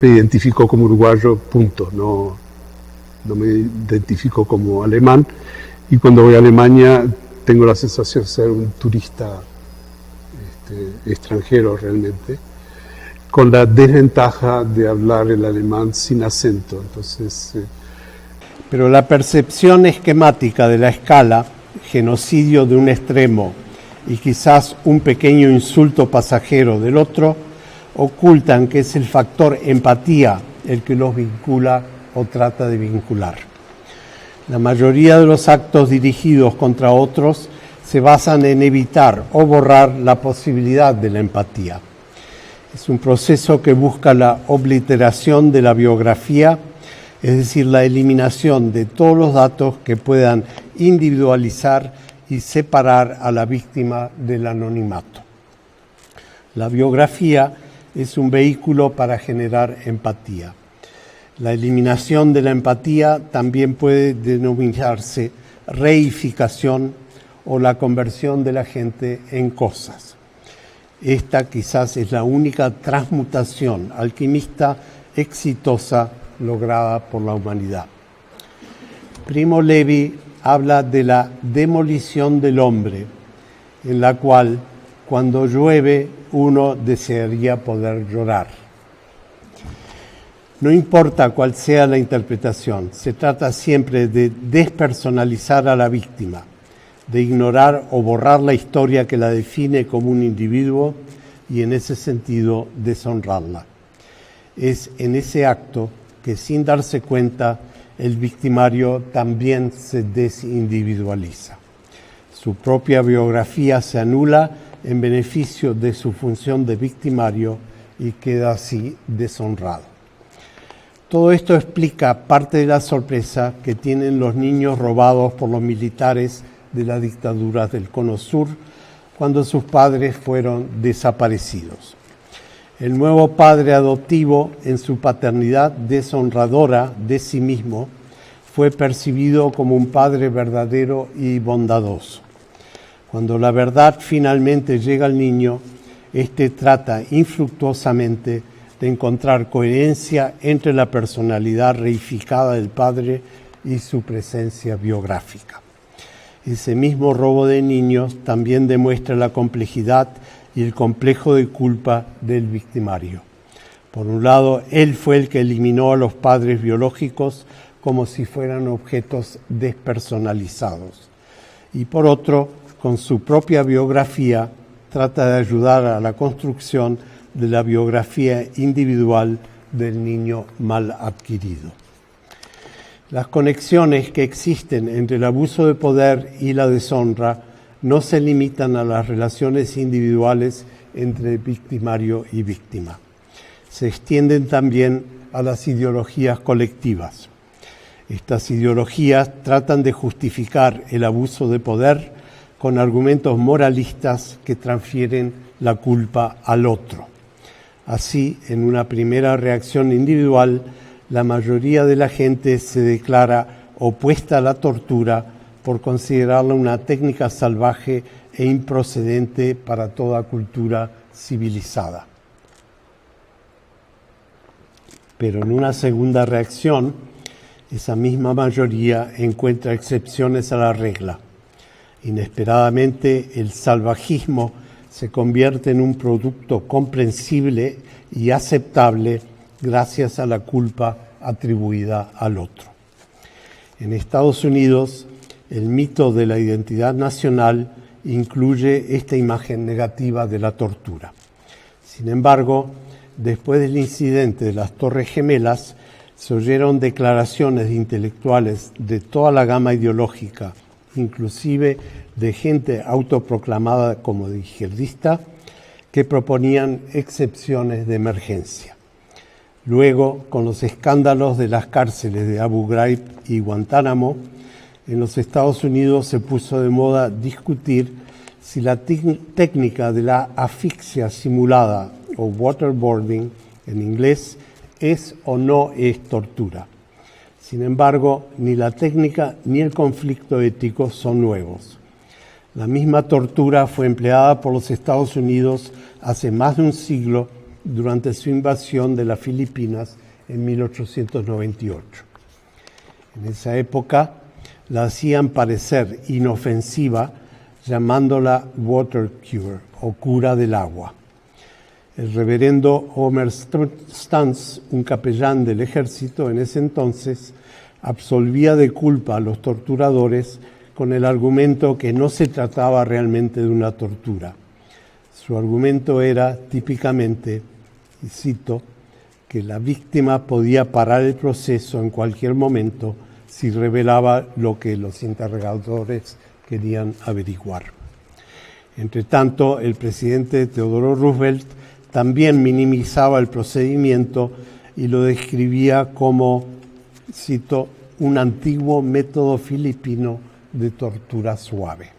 me identifico como uruguayo, punto, no me identifico como alemán, y cuando voy a Alemania tengo la sensación de ser un turista extranjero realmente, con la desventaja de hablar el alemán sin acento. Entonces, pero la percepción esquemática de la escala, genocidio de un extremo y quizás un pequeño insulto pasajero del otro, ocultan que es el factor empatía el que los vincula o trata de vincular. La mayoría de los actos dirigidos contra otros se basan en evitar o borrar la posibilidad de la empatía. Es un proceso que busca la obliteración de la biografía, es decir, la eliminación de todos los datos que puedan individualizar y separar a la víctima del anonimato. La biografía es un vehículo para generar empatía. La eliminación de la empatía también puede denominarse reificación o la conversión de la gente en cosas. Esta quizás es la única transmutación alquimista exitosa lograda por la humanidad. Primo Levi habla de la demolición del hombre, en la cual, cuando llueve, uno desearía poder llorar. No importa cuál sea la interpretación, se trata siempre de despersonalizar a la víctima, de ignorar o borrar la historia que la define como un individuo y en ese sentido deshonrarla. Es en ese acto que, sin darse cuenta, el victimario también se desindividualiza. Su propia biografía se anula en beneficio de su función de victimario y queda así deshonrado. Todo esto explica parte de la sorpresa que tienen los niños robados por los militares de las dictaduras del Cono Sur cuando sus padres fueron desaparecidos. El nuevo padre adoptivo, en su paternidad deshonradora de sí mismo, fue percibido como un padre verdadero y bondadoso. Cuando la verdad finalmente llega al niño, éste trata infructuosamente de encontrar coherencia entre la personalidad reificada del padre y su presencia biográfica. Ese mismo robo de niños también demuestra la complejidad y el complejo de culpa del victimario. Por un lado, él fue el que eliminó a los padres biológicos como si fueran objetos despersonalizados. Y por otro, con su propia biografía, trata de ayudar a la construcción de la biografía individual del niño mal adquirido. Las conexiones que existen entre el abuso de poder y la deshonra no se limitan a las relaciones individuales entre victimario y víctima. Se extienden también a las ideologías colectivas. Estas ideologías tratan de justificar el abuso de poder con argumentos moralistas que transfieren la culpa al otro. Así, en una primera reacción individual, la mayoría de la gente se declara opuesta a la tortura por considerarla una técnica salvaje e improcedente para toda cultura civilizada. Pero en una segunda reacción, esa misma mayoría encuentra excepciones a la regla. Inesperadamente, el salvajismo se convierte en un producto comprensible y aceptable gracias a la culpa atribuida al otro. En Estados Unidos, el mito de la identidad nacional incluye esta imagen negativa de la tortura. Sin embargo, después del incidente de las Torres Gemelas, se oyeron declaraciones de intelectuales de toda la gama ideológica, inclusive de gente autoproclamada como de izquierdista, que proponían excepciones de emergencia. Luego, con los escándalos de las cárceles de Abu Ghraib y Guantánamo, en los Estados Unidos se puso de moda discutir si la técnica de la asfixia simulada, o waterboarding en inglés, es o no es tortura. Sin embargo, ni la técnica ni el conflicto ético son nuevos. La misma tortura fue empleada por los Estados Unidos hace más de un siglo durante su invasión de las Filipinas en 1898. En esa época la hacían parecer inofensiva, llamándola water cure o cura del agua. El reverendo Homer Stantz, un capellán del ejército en ese entonces, absolvía de culpa a los torturadores con el argumento que no se trataba realmente de una tortura. Su argumento era típicamente, y cito, que la víctima podía parar el proceso en cualquier momento si revelaba lo que los interrogadores querían averiguar. Entre tanto, el presidente Theodore Roosevelt también minimizaba el procedimiento y lo describía como, cito, un antiguo método filipino de tortura suave.